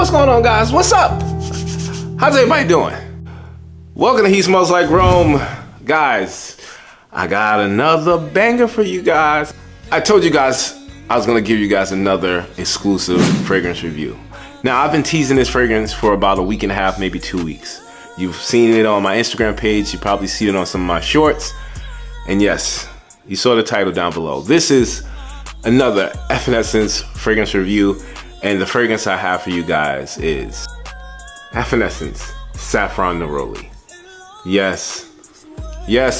What's going on, guys? What's up? How's everybody doing? Welcome to Hesmellslikerome. Guys, I got another banger for you guys. I told you guys I was gonna give you guys another exclusive fragrance review. Now, I've been teasing this fragrance for about a week and a half, maybe 2 weeks. You've seen it on my Instagram page. You probably see it on some of my shorts. And yes, you saw the title down below. This is another Affinessence fragrance review. And the fragrance I have for you guys is Affinessence Saffron Neroli. Yes,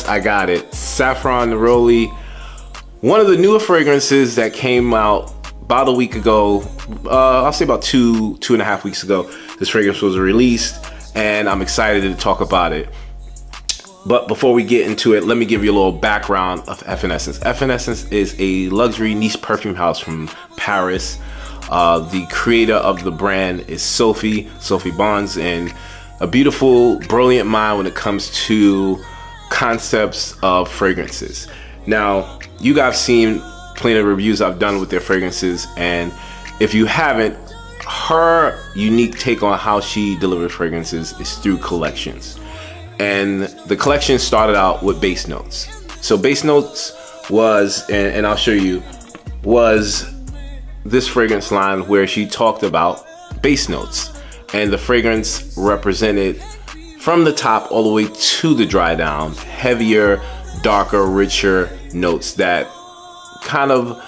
I got it. Saffron Neroli. One of the newer fragrances that came out about a week ago. I'll say about two and a half weeks ago. This fragrance was released and I'm excited to talk about it. But before we get into it, let me give you a little background of Affinessence. Affinessence is a luxury niche perfume house from Paris. The creator of the brand is Sophie Bonds, and a beautiful, brilliant mind when it comes to concepts of fragrances. Now, you guys seen plenty of reviews I've done with their fragrances, and if you haven't, her unique take on how she delivers fragrances is through collections. And the collection started out with base notes. So base notes was, and I'll show you, was this fragrance line where she talked about base notes, and the fragrance represented from the top all the way to the dry down, heavier, darker, richer notes that kind of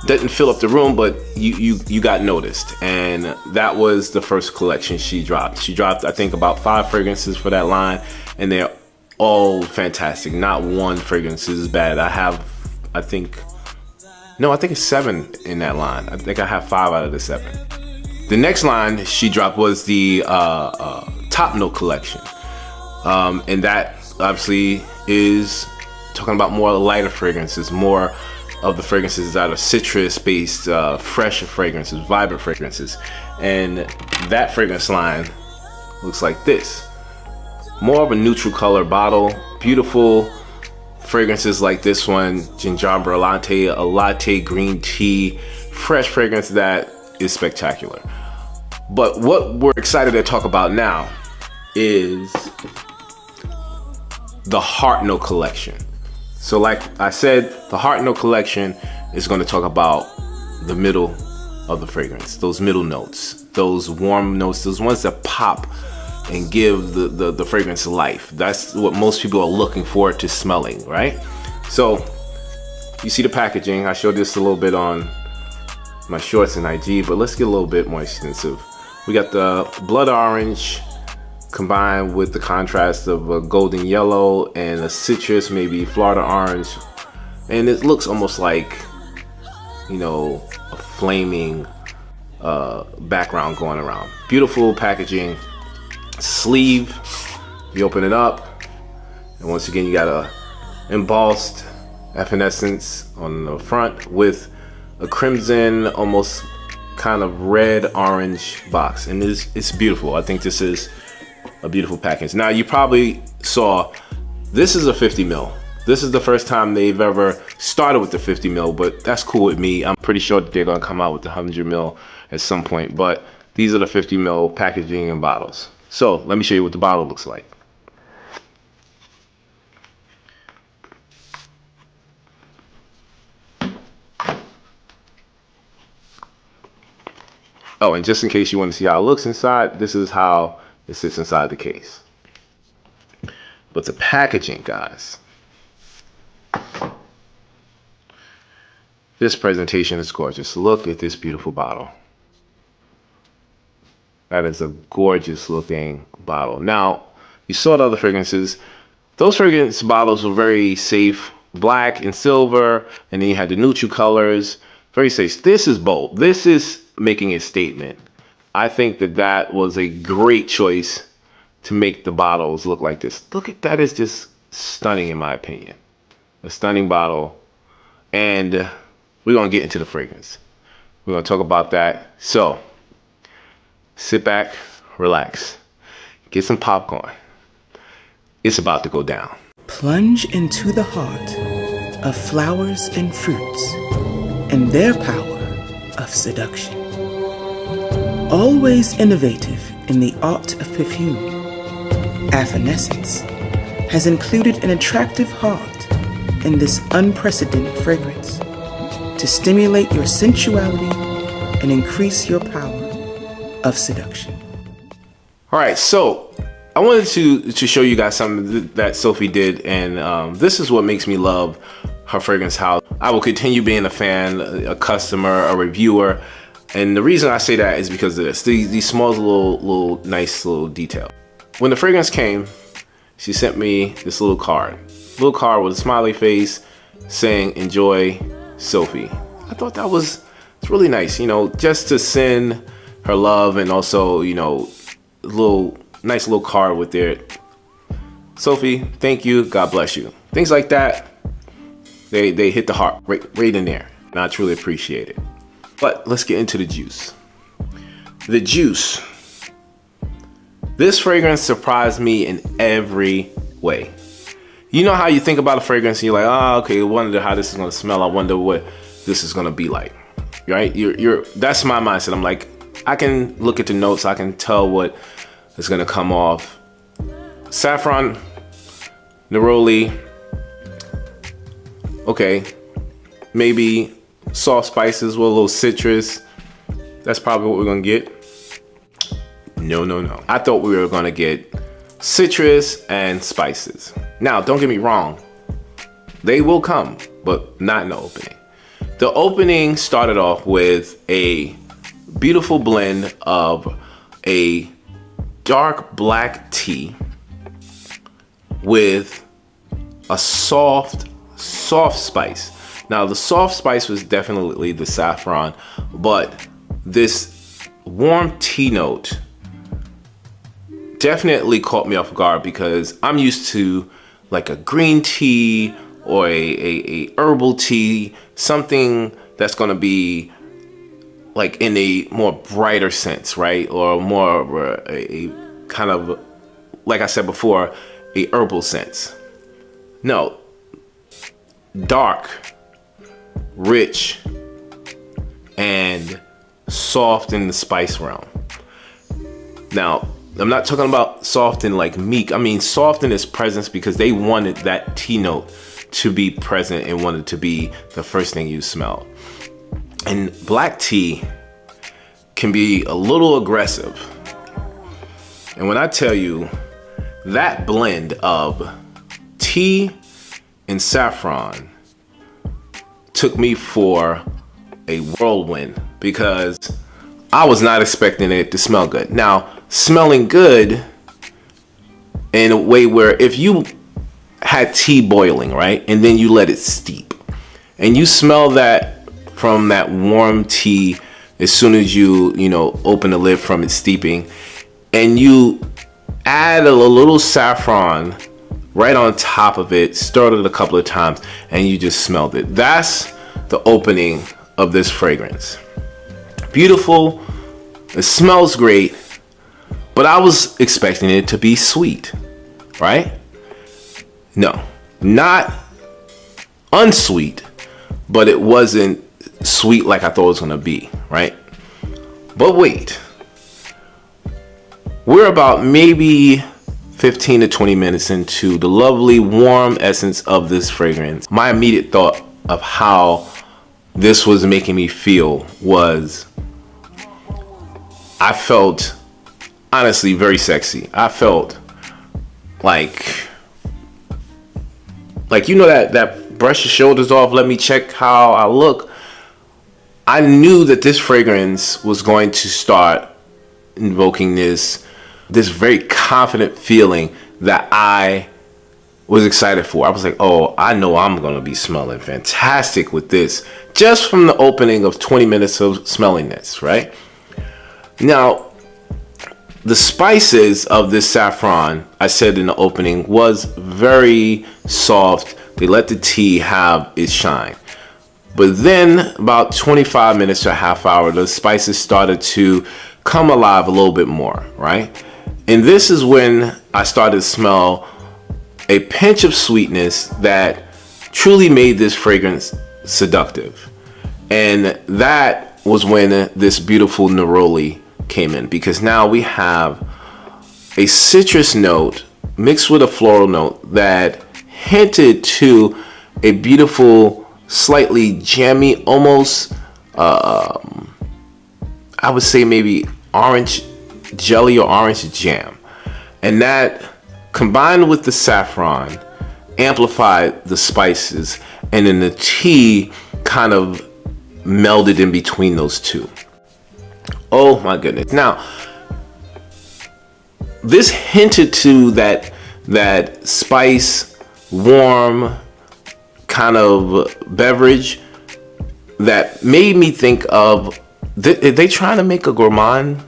didn't fill up the room, but you got noticed. And that was the first collection she dropped. She dropped, I think, about 5 fragrances for that line, and they're all fantastic. Not one fragrance is bad. I think it's 7 in that line. I think I have 5 out of the 7. The next line she dropped was the Top Note collection. And that obviously is talking about more lighter fragrances, more of the fragrances that are citrus-based, fresh fragrances, vibrant fragrances. And that fragrance line looks like this. More of a neutral color bottle, beautiful fragrances like this one, ginger latte, a latte green tea, fresh fragrance that is spectacular. But what we're excited to talk about now is the Heart Note collection. So like I said, the Heart Note collection is going to talk about the middle of the fragrance, those middle notes, those warm notes, those ones that pop and give the fragrance life. That's what most people are looking forward to smelling, right? So you see the packaging. I showed this a little bit on my shorts and IG, but let's get a little bit more extensive. We got the blood orange combined with the contrast of a golden yellow and a citrus, maybe Florida orange. And it looks almost like, you know, a flaming background going around. Beautiful packaging. Sleeve, you open it up, and once again you got a embossed Affinessence on the front with a crimson, almost kind of red orange box, and it's beautiful. I think this is a beautiful package. Now, you probably saw this is a 50 ml. This is the first time they've ever started with the 50 ml, but that's cool with me. I'm pretty sure that they're gonna come out with the 100 ml at some point, but these are the 50 ml packaging and bottles. So let me show you what the bottle looks like. Oh, and just in case you want to see how it looks inside, this is how it sits inside the case. But the packaging, guys. This presentation is gorgeous. Look at this beautiful bottle. That is a gorgeous looking bottle. Now, you saw the other fragrances. Those fragrance bottles were very safe, black and silver, and then you had the neutral colors, very safe. This is bold. This is making a statement. I think that was a great choice to make the bottles look like this. Look at that, is just stunning in my opinion. A stunning bottle. And we're gonna get into the fragrance. We're gonna talk about that. So, sit back, relax, get some popcorn. It's about to go down. Plunge into the heart of flowers and fruits and their power of seduction. Always innovative in the art of perfume, Affinessence has included an attractive heart in this unprecedented fragrance to stimulate your sensuality and increase your power of seduction. All right, so I wanted to show you guys something that Sophie did, and this is what makes me love her fragrance house. I will continue being a fan, a customer, a reviewer, and the reason I say that is because of this. These small little nice little detail. When the fragrance came, she sent me this little card with a smiley face saying, "Enjoy, Sophie." I thought that was really nice, you know, just to send her love, and also, you know, nice little card with there. "Sophie, thank you, God bless you." Things like that, they hit the heart right in there, and I truly appreciate it. But let's get into the juice. The juice. This fragrance surprised me in every way. You know how you think about a fragrance and you're like, oh, okay, I wonder how this is gonna smell. I wonder what this is gonna be like, right? That's my mindset. I'm like, I can look at the notes, I can tell what is gonna come off. Saffron, Neroli, okay, maybe soft spices with a little citrus. That's probably what we're gonna get. No. I thought we were gonna get citrus and spices. Now, don't get me wrong, they will come, but not in the opening. The opening started off with a beautiful blend of a dark black tea with a soft spice. Now, the soft spice was definitely the saffron, but this warm tea note definitely caught me off guard, because I'm used to like a green tea or a herbal tea, something that's gonna be like in a more brighter sense, right? Or more a kind of, like I said before, a herbal sense. No, dark, rich, and soft in the spice realm. Now, I'm not talking about soft and like meek. I mean soft in its presence, because they wanted that tea note to be present and wanted to be the first thing you smell. And black tea can be a little aggressive. And when I tell you that blend of tea and saffron took me for a whirlwind, because I was not expecting it to smell good. Now, smelling good in a way where if you had tea boiling, right, and then you let it steep, and you smell that from that warm tea as soon as you open the lid from it steeping, and you add a little saffron right on top of it, stirred it a couple of times, and you just smelled it. That's the opening of this fragrance. Beautiful, it smells great, but I was expecting it to be sweet, right? No, not unsweet, but it wasn't sweet like I thought it was gonna be, right? But wait, we're about maybe 15 to 20 minutes into the lovely warm essence of this fragrance. My immediate thought of how this was making me feel was, I felt honestly very sexy. I felt like that brush your shoulders off, let me check how I look. I knew that this fragrance was going to start invoking this very confident feeling that I was excited for. I was like, oh, I know I'm gonna be smelling fantastic with this, just from the opening of 20 minutes of smelling this, right? Now, the spices of this saffron, I said in the opening, was very soft. They let the tea have its shine. But then about 25 minutes to a half hour, the spices started to come alive a little bit more, right? And this is when I started to smell a pinch of sweetness that truly made this fragrance seductive. And that was when this beautiful neroli came in, because now we have a citrus note mixed with a floral note that hinted to a beautiful, slightly jammy, almost I would say maybe orange jelly or orange jam. And that, combined with the saffron, amplified the spices, and then the tea kind of melded in between those two. Oh my goodness. Now, this hinted to that spice, warm kind of beverage that made me think of, are they trying to make a gourmand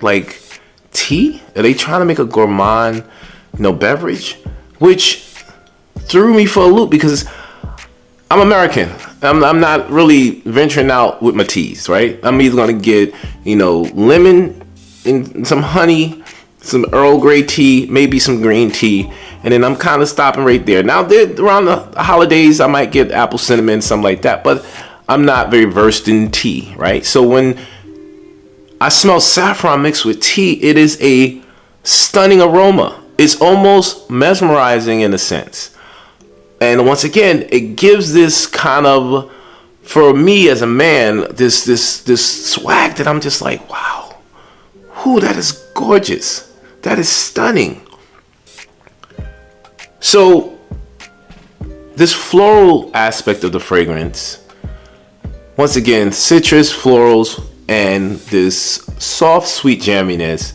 like tea? Are they trying to make a gourmand, beverage? Which threw me for a loop, because I'm American. I'm not really venturing out with my teas, right? I'm either gonna get, lemon and some honey, some Earl Grey tea, maybe some green tea, and then I'm kind of stopping right there. Now, around the holidays, I might get apple cinnamon, something like that, but I'm not very versed in tea, right? So when I smell saffron mixed with tea, it is a stunning aroma. It's almost mesmerizing in a sense. And once again, it gives this kind of, for me as a man, this swag that I'm just like, wow, that is gorgeous. That is stunning. So this floral aspect of the fragrance, once again, citrus, florals, and this soft, sweet jamminess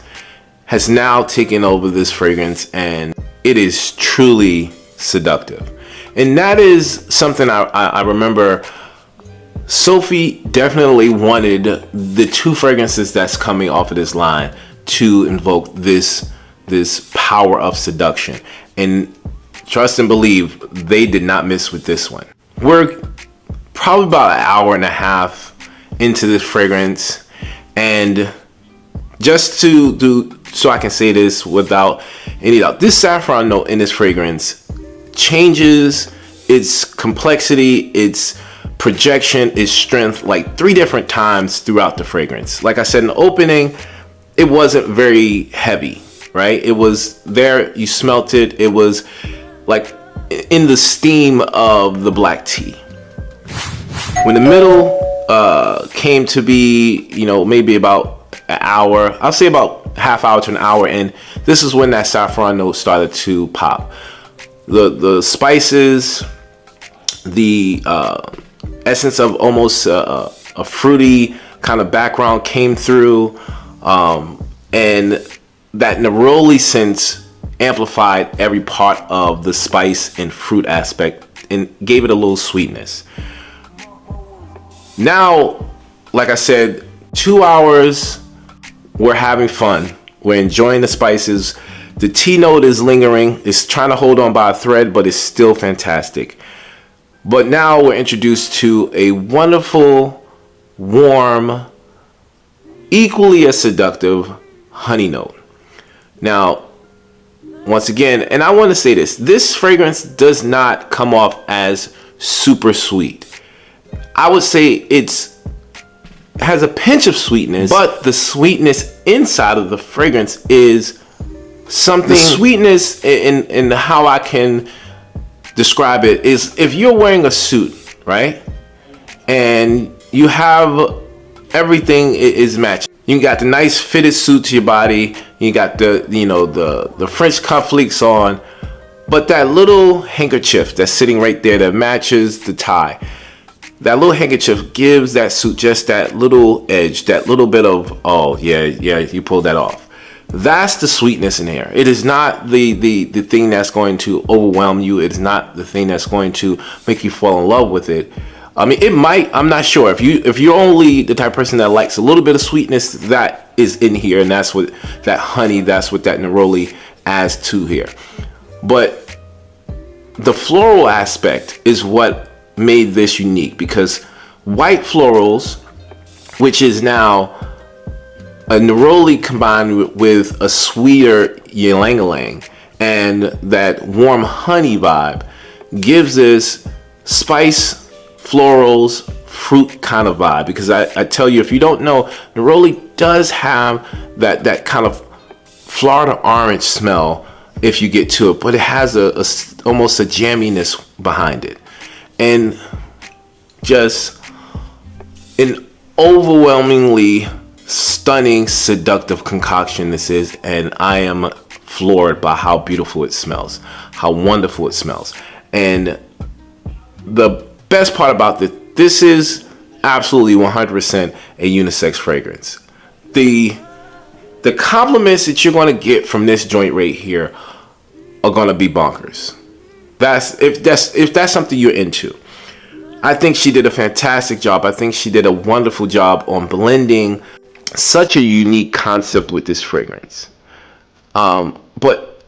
has now taken over this fragrance, and it is truly seductive. And that is something I remember Sophie definitely wanted the two fragrances that's coming off of this line to invoke this power of seduction. And trust and believe, they did not miss with this one. We're probably about an hour and a half into this fragrance, and just so I can say this without any doubt, this saffron note in this fragrance changes its complexity, its projection, its strength, like 3 different times throughout the fragrance. Like I said in the opening, it wasn't very heavy, right? It was there, you smelt it, it was like in the steam of the black tea. When the middle came to be, maybe about an hour, I'll say about half hour to an hour, and this is when that saffron note started to pop. The spices, the essence of almost a fruity kind of background came through, and that neroli scent amplified every part of the spice and fruit aspect and gave it a little sweetness. Now, like I said, 2 hours, we're having fun. We're enjoying the spices. The tea note is lingering. It's trying to hold on by a thread, but it's still fantastic. But now we're introduced to a wonderful, warm, equally as seductive honey note. Now, once again, and I want to say this fragrance does not come off as super sweet. I would say it has a pinch of sweetness, but the sweetness inside of the fragrance is something. The sweetness in how I can describe it is, if you're wearing a suit, right, and you have everything is matched. You got the nice fitted suit to your body. You got the French cufflinks on, but that little handkerchief that's sitting right there that matches the tie. That little handkerchief gives that suit just that little edge, that little bit of, oh yeah, you pulled that off. That's the sweetness in here. It is not the thing that's going to overwhelm you. It is not the thing that's going to make you fall in love with it. I mean, it might. I'm not sure. If you're only the type of person that likes a little bit of sweetness, that is in here, and that's what that honey, that's what that neroli adds to here. But the floral aspect is what made this unique, because white florals, which is now a neroli combined with a sweeter ylang-ylang and that warm honey vibe, gives this spice, florals, fruit kind of vibe. Because I tell you, if you don't know, neroli does have that kind of Florida orange smell if you get to it, but it has almost a jamminess behind it, and just an overwhelmingly stunning, seductive concoction this is. And I am floored by how beautiful it smells, how wonderful it smells. And the best part about this is absolutely 100% a unisex fragrance. The compliments that you're going to get from this joint right here are going to be bonkers. If that's something you're into. I think she did a fantastic job. I think she did a wonderful job on blending such a unique concept with this fragrance. But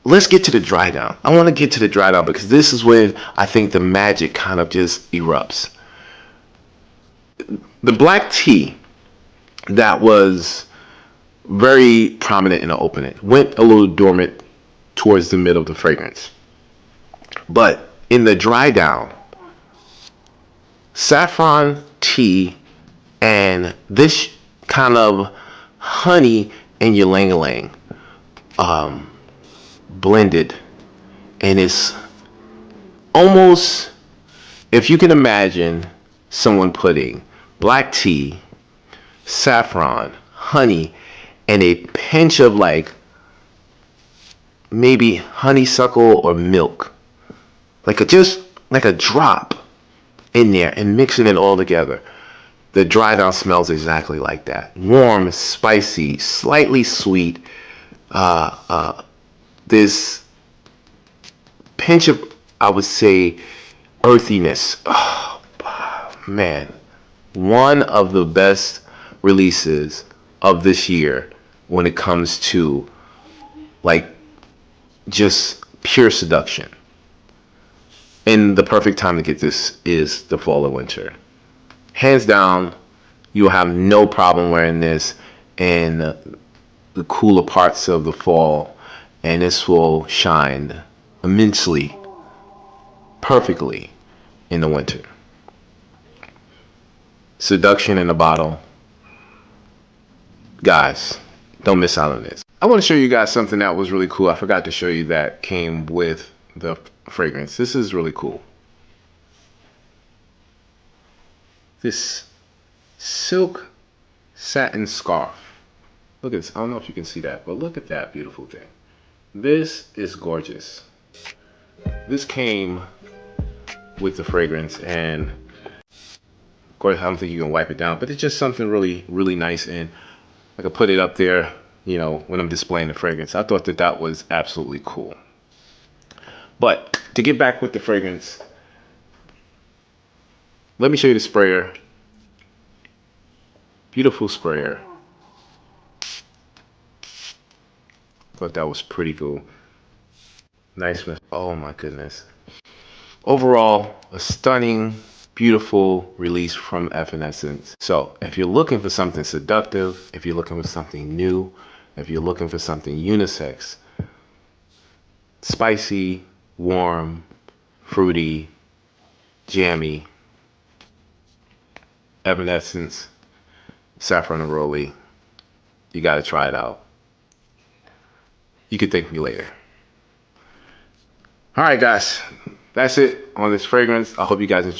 let's get to the dry down. I want to get to the dry down because this is when I think the magic kind of just erupts. The black tea that was very prominent in the opening went a little dormant towards the middle of the fragrance. But in the dry down, saffron tea and this kind of honey and ylang-ylang blended, and it's almost, if you can imagine someone putting black tea, saffron, honey, and a pinch of like maybe honeysuckle or milk, just like a drop in there, and mixing it all together. The dry down smells exactly like that. Warm, spicy, slightly sweet. This pinch of, I would say, earthiness. Oh, man. One of the best releases of this year when it comes to like just pure seduction. And the perfect time to get this is the fall or winter. Hands down, you'll have no problem wearing this in the cooler parts of the fall, and this will shine immensely, perfectly in the winter. Seduction in a bottle. Guys, don't miss out on this. I want to show you guys something that was really cool. I forgot to show you that came with the fragrance. This is really cool. This silk satin scarf. Look at this. I don't know if you can see that, but look at that beautiful thing. This is gorgeous. This came with the fragrance, and of course I don't think you can wipe it down, but it's just something really, really nice, and I could put it up there, when I'm displaying the fragrance. I thought that was absolutely cool. But to get back with the fragrance, let me show you the sprayer. Beautiful sprayer. Thought that was pretty cool. Nice. Oh my goodness. Overall, a stunning, beautiful release from Affinessence. So if you're looking for something seductive, if you're looking for something new, if you're looking for something unisex, spicy, warm, fruity, jammy, Evanescence, Saffron Neroli, you gotta try it out. You can thank me later. All right, guys, that's it on this fragrance. I hope you guys enjoy.